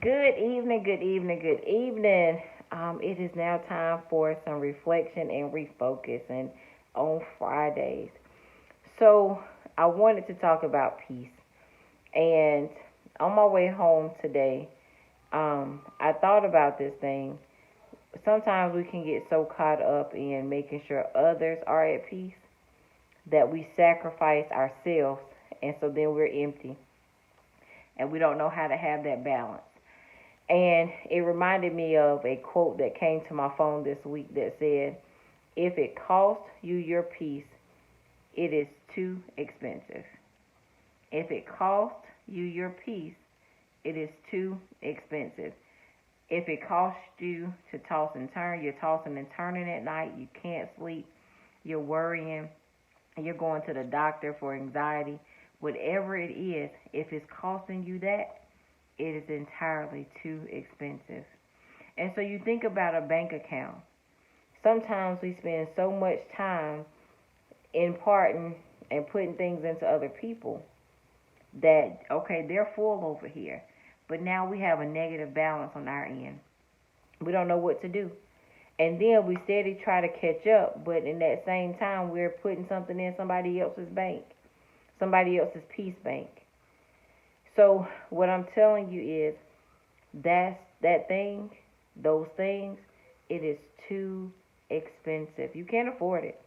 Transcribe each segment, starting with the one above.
Good evening, good evening, good evening. It is now time for some reflection and refocusing on Fridays. So, I wanted to talk about peace. And on my way home today, I thought about this thing. Sometimes we can get so caught up in making sure others are at peace that we sacrifice ourselves, and so then we're empty and we don't know how to have that balance. And it reminded me of a quote that came to my phone this week that said, if it costs you your peace, it is too expensive. If it costs you your peace, it is too expensive. If it costs you to toss and turn, you're tossing and turning at night, you can't sleep, you're worrying, you're going to the doctor for anxiety, whatever it is, if it's costing you that, it is entirely too expensive. And so you think about a bank account. Sometimes we spend so much time imparting and putting things into other people that, okay, they're full over here. But now we have a negative balance on our end. We don't know what to do. And then we steady try to catch up, but in that same time, we're putting something in somebody else's bank, somebody else's peace bank. So what I'm telling you is that thing, those things, it is too expensive. You can't afford it.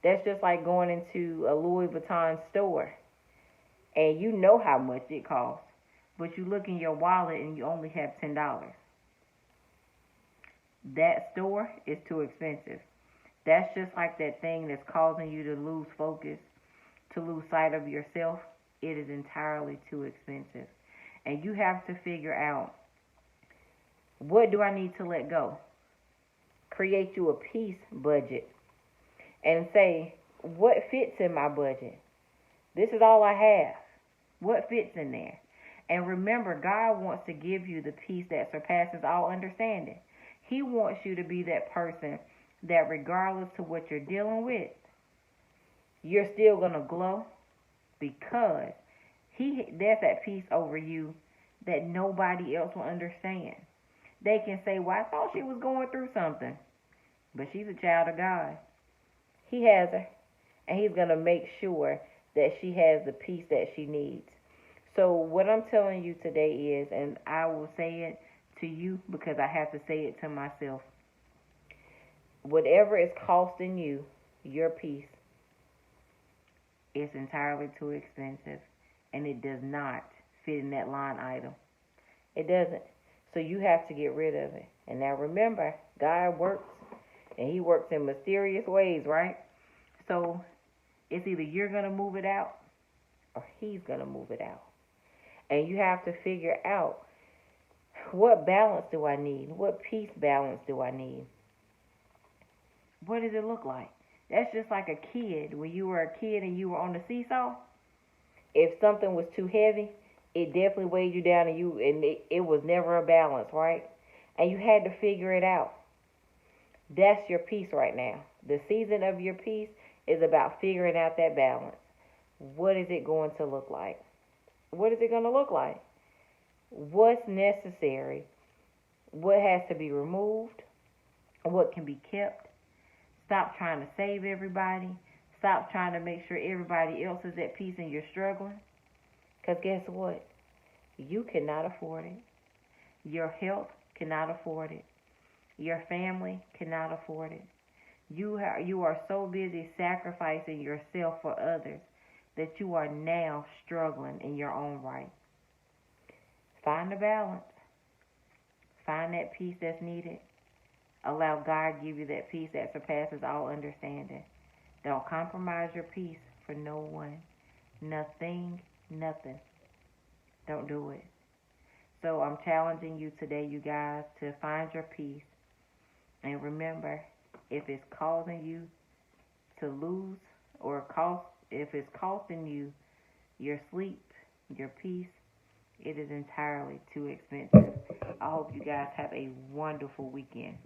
That's just like going into a Louis Vuitton store and you know how much it costs, but you look in your wallet and you only have $10. That store is too expensive. That's just like that thing that's causing you to lose focus, to lose sight of yourself. It is entirely too expensive. And you have to figure out, what do I need to let go? Create you a peace budget and say, what fits in my budget? This is all I have. What fits in there? And remember, God wants to give you the peace that surpasses all understanding. He wants you to be that person that regardless to what you're dealing with, you're still going to glow, because there's that peace over you that nobody else will understand. They can say, well, I thought she was going through something. But she's a child of God. He has her. And he's going to make sure that she has the peace that she needs. So what I'm telling you today is, and I will say it to you because I have to say it to myself, whatever is costing you your peace, it's entirely too expensive, and it does not fit in that line item. It doesn't. So you have to get rid of it. And now remember, God works, and he works in mysterious ways, right? So it's either you're going to move it out or he's going to move it out. And you have to figure out, what balance do I need? What peace balance do I need? What does it look like? That's just like a kid. When you were a kid and you were on the seesaw, if something was too heavy, it definitely weighed you down, and it was never a balance, right? And you had to figure it out. That's your peace right now. The season of your peace is about figuring out that balance. What is it going to look like? What is it going to look like? What's necessary? What has to be removed? What can be kept? Stop trying to save everybody. Stop trying to make sure everybody else is at peace and you're struggling. Because guess what? You cannot afford it. Your health cannot afford it. Your family cannot afford it. You are so busy sacrificing yourself for others that you are now struggling in your own right. Find the balance. Find that peace that's needed. Allow God to give you that peace that surpasses all understanding. Don't compromise your peace for no one. Nothing. Don't do it. So I'm challenging you today, you guys, to find your peace. And remember, if it's causing you to lose, or if it's costing you your sleep, your peace, it is entirely too expensive. I hope you guys have a wonderful weekend.